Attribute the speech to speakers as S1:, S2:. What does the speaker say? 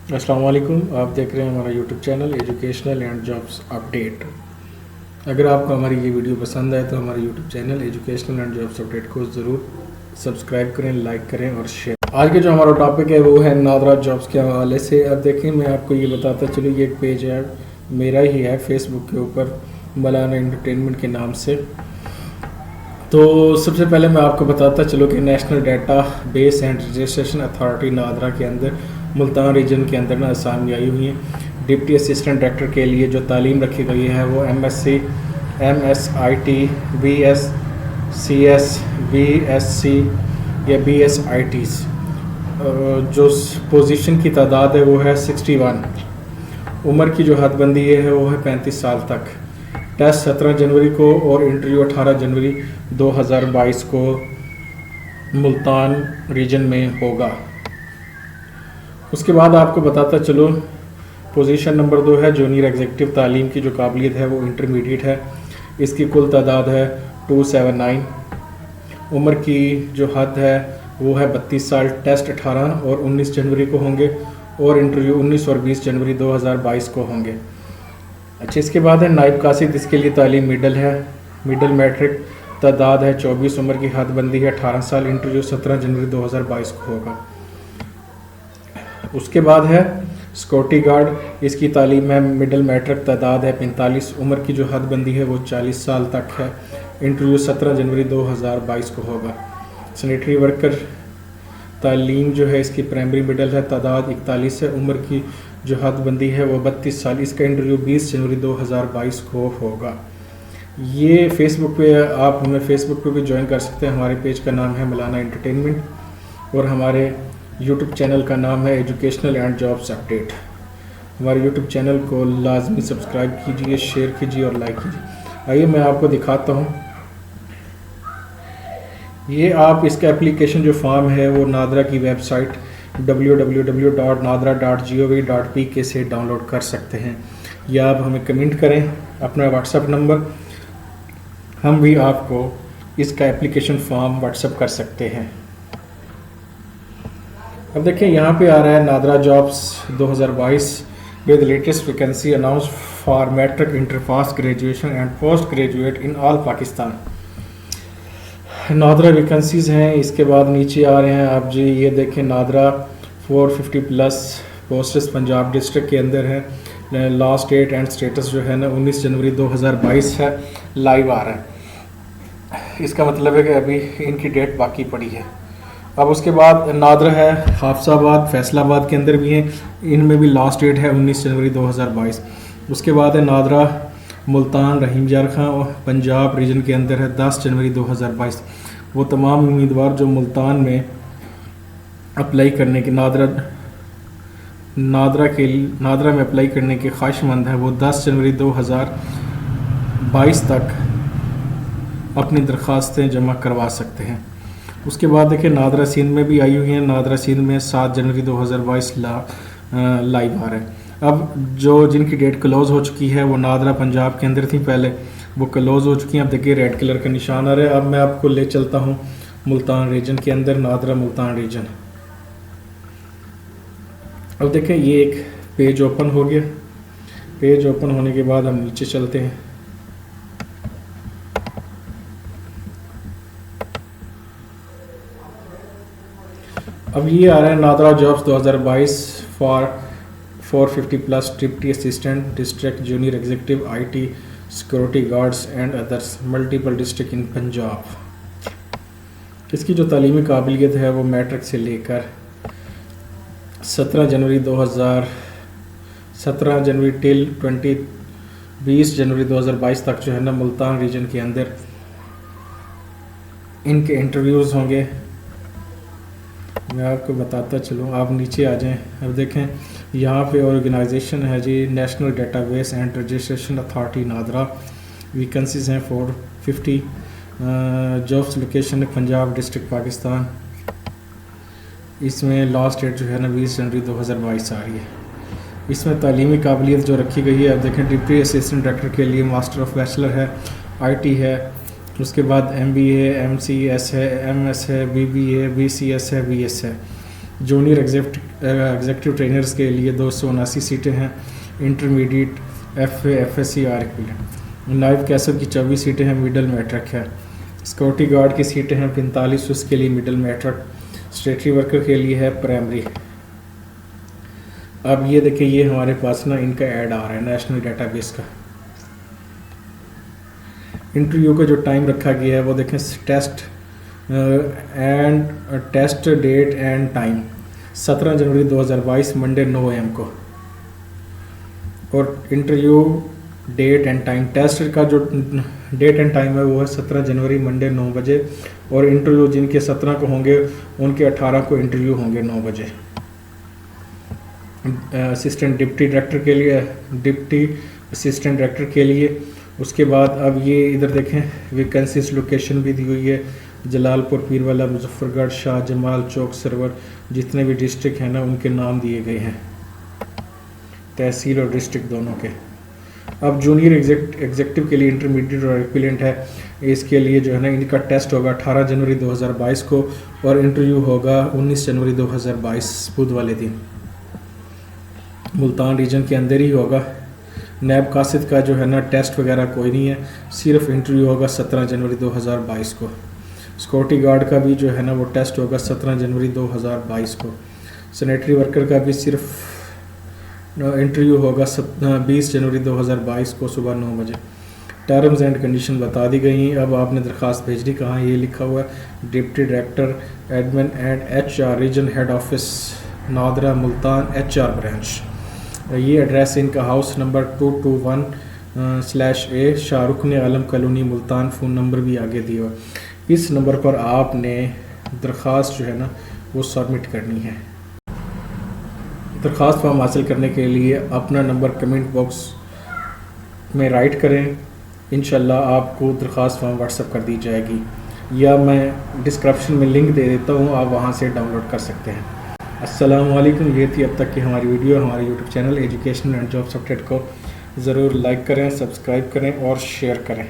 S1: अस्सलाम वालेकुम। आप देख रहे हैं हमारा YouTube channel educational and jobs update. अगर आपको हमारी ये वीडियो पसंद आए तो हमारे YouTube channel educational and jobs update को ज़रूर सब्सक्राइब करें, लाइक करें और शेयर। आज के जो हमारा टॉपिक है वो है नादरा जॉब्स के हवाले से। अब देखें, मैं आपको ये बताता चलूँ, ये एक पेज है मेरा ही है फेसबुक के ऊपर, मौलाना एंटरटेनमेंट के नाम से। तो सबसे पहले मैं आपको बताता चलूँ कि national data base and registration authority NADRA के अंदर मुल्तान रीजन के अंदर ना असामी आई हुई हैं। डिप्टी असिस्टेंट डायरेक्टर के लिए जो तालीम रखी गई है वो MSc, MSIT, BS, CS, BSc या BSITs। जो पोजीशन की तादाद है वो है 61। उम्र की जो हदबंदी है वो है 35 साल तक। टेस्ट 17 जनवरी को और इंटरव्यू 18 जनवरी 2022 को मुल्तान रीजन में होगा। उसके बाद आपको बताता चलो, पोजीशन नंबर 2 है जूनियर एग्जीक्यूटिव। तालीम की जो काबिलियत है वो इंटरमीडिएट है। इसकी कुल तादाद है 279। उम्र की जो हद है वो है 32 साल। टेस्ट 18 और 19 जनवरी को होंगे और इंटरव्यू 19 और 20 जनवरी 2022 को होंगे। अच्छा, इसके बाद है नायब कासिद। इसके लिए तालीम मिडल है, मिडल मैट्रिक। तादाद है 24। उम्र की हदबंदी है 18 साल। इंटरव्यू 17 जनवरी 2022 को होगा। उसके बाद है सिक्योरिटी गार्ड। इसकी तालीम है मिडल मैट्रिक। तादाद है 45। उम्र की जो हदबंदी है वो 40 साल तक है। इंटरव्यू 17 जनवरी 2022 को होगा। सैनिटरी वर्कर तालीम जो है इसकी प्राइमरी मिडल है। तादाद 41 है। उम्र की जो हदबंदी है वो 32 साल। इसका इंटरव्यू 20 जनवरी 2022 को होगा। ये फेसबुक पे, आप हमें फेसबुक पे भी ज्वाइन कर सकते हैं। हमारे पेज का नाम है मौलाना एंटरटेनमेंट और हमारे यूट्यूब चैनल का नाम है एजुकेशनल एंड जॉब्स अपडेट। हमारे यूट्यूब चैनल को लाजमी सब्सक्राइब कीजिए, शेयर कीजिए और लाइक कीजिए। आइए मैं आपको दिखाता हूँ। ये आप इसका एप्लीकेशन जो फॉर्म है वो नादरा की वेबसाइट www.nadra.gov.pk से डाउनलोड कर सकते हैं, या आप हमें कमेंट करें अपना व्हाट्सएप नंबर, हम भी आपको इसका एप्लीकेशन फॉर्म व्हाट्सएप कर सकते हैं। अब देखिए, यहाँ पे आ रहा है NADRA jobs 2022 with latest vacancy announce for matric, inter pass, graduation and post graduate in all Pakistan. NADRA vacancies हैं। इसके बाद नीचे आ रहे हैं आप जी, ये देखें नादरा 450+ पोस्ट्स पंजाब डिस्ट्रिक्ट के अंदर है। लास्ट डेट एंड स्टेटस जो है ना 19 जनवरी 2022 है। लाइव आ रहा है, इसका मतलब है कि अभी इनकी डेट बाकी पड़ी है। अब उसके बाद नादरा है हाफसाबाद, फैसलाबाद के अंदर भी हैं। इनमें भी लास्ट डेट है 19 जनवरी 2022। उसके बाद है नादरा मुल्तान रहीम यार खां पंजाब रीजन के अंदर है 10 जनवरी 2022। वो तमाम उम्मीदवार जो मुल्तान में अप्लाई करने के नादरा में अप्लाई करने के ख्वाहिशमंद हैं वो 10 जनवरी 2022 तक अपनी दरख्वास्तें जमा करवा सकते हैं। उसके बाद देखिए नादरा सिंध में भी आई हुई हैं। नादरा सिंध में 7 जनवरी 2022 लाइव आ रहा है। अब जो जिनकी डेट क्लोज़ हो चुकी है वो नादरा पंजाब के अंदर थी पहले, वो क्लोज़ हो चुकी हैं। अब देखिए रेड कलर का निशान आ रहा है। अब मैं आपको ले चलता हूँ मुल्तान रीजन के अंदर, नादरा मुल्तान रीजन। अब देखें ये एक पेज ओपन हो गया। पेज ओपन होने के बाद हम नीचे चलते हैं। अब ये आ रहा है NADRA jobs 2022 for 450+ deputy assistant district junior executive IT security guards and others multiple district in Punjab. इसकी जो तालीमी काबिलियत है वो मैट्रिक से लेकर 17 जनवरी टिल 20 जनवरी 2022 तक जो है ना मुल्तान रीजन के अंदर इनके इंटरव्यूज़ होंगे। मैं आपको बताता चलूँ, आप नीचे आ जाएं। अब देखें यहाँ पे ऑर्गेनाइजेशन है जी national database and registration authority NADRA. Vacancies हैं 450। जॉब्स लोकेशन है पंजाब डिस्ट्रिक्ट पाकिस्तान। इसमें लास्ट डेट जो है ना 20 जनवरी 2022 आ रही है। इसमें तालीमी काबिलियत जो रखी गई है, अब देखें डिप्टी असिस्टेंट डायरेक्टर के लिए मास्टर ऑफ बैचलर है, IT है। उसके बाद MBA, MCS है, MS है, BBA, BCS है, BS है। जूनियर एग्जेक्टिव ट्रेनर्स के लिए 279 सीटें हैं। Intermediate FA/FSC or equivalent. नायब कैसर की 24 सीटें हैं, मिडल मैट्रिक है। सिक्योरिटी गार्ड की सीटें हैं 45, उसके लिए मिडल मैट्रिक। स्टेटरी वर्कर के लिए है प्राइमरी। अब ये देखिए, ये हमारे पास ना इनका ऐड आ रहा है नेशनल डेटाबेस का। इंटरव्यू का जो टाइम रखा गया है वो देखें, टेस्ट डेट एंड टाइम 17 जनवरी 2022 मंडे 9 AM को। और interview date and time, test का जो डेट एंड टाइम है वो है 17 जनवरी मंडे 9 बजे। और इंटरव्यू जिनके 17 को होंगे उनके 18 को इंटरव्यू होंगे 9 बजे। असिस्टेंट डिप्टी डायरेक्टर के लिए, डिप्टी असिस्टेंट डायरेक्टर के लिए। उसके बाद अब ये इधर देखें, वैकेंसीज लोकेशन भी दी हुई है। जलालपुर, पीरवाला, मुजफ्फरगढ़, शाह जमाल चौक, सरवर, जितने भी डिस्ट्रिक्ट हैं ना उनके नाम दिए गए हैं, तहसील और डिस्ट्रिक्ट दोनों के। अब जूनियर एग्जेक्टिव के लिए इंटरमीडिएट और इक्विवेलेंट है, इसके लिए जो है ना इनका टेस्ट होगा 18 जनवरी 2022 को और इंटरव्यू होगा 19 जनवरी 2022 बुध वाले दिन। मुल्तान रीजन के अंदर ही होगा। नैब कासिद का जो है ना टेस्ट वगैरह कोई नहीं है, सिर्फ इंटरव्यू होगा 17 जनवरी 2022 को। सिक्योरिटी गार्ड का भी जो है ना वो टेस्ट होगा 17 जनवरी 2022 को। सैनिटरी वर्कर का भी सिर्फ इंटरव्यू होगा 20 जनवरी 2022 को सुबह 9 बजे। टर्म्स एंड कंडीशन बता दी गई हैं। अब आपने दरख्वास्त भेजनी कहाँ, ये लिखा हुआ है deputy director admin and HR region head office NADRA Multan HR branch. ये एड्रेस इनका हाउस नंबर 221/A शाहरुख ने आलम कॉलोनी मुल्तान। फ़ोन नंबर भी आगे दिया हुआ। इस नंबर पर आपने दरख्वास्त जो है ना वो सबमिट करनी है। दरख्वास्त फॉर्म हासिल करने के लिए अपना नंबर कमेंट बॉक्स में राइट करें। इंशाल्लाह आपको दरख्वास्त फॉर्म व्हाट्सअप कर दी जाएगी, या मैं डिस्क्रिप्शन में लिंक दे देता हूँ, आप वहाँ से डाउनलोड कर सकते हैं। अस्सलाम वालेकुम। ये थी अब तक की हमारी वीडियो। हमारे YouTube channel education and jobs update को ज़रूर लाइक करें, सब्सक्राइब करें और शेयर करें।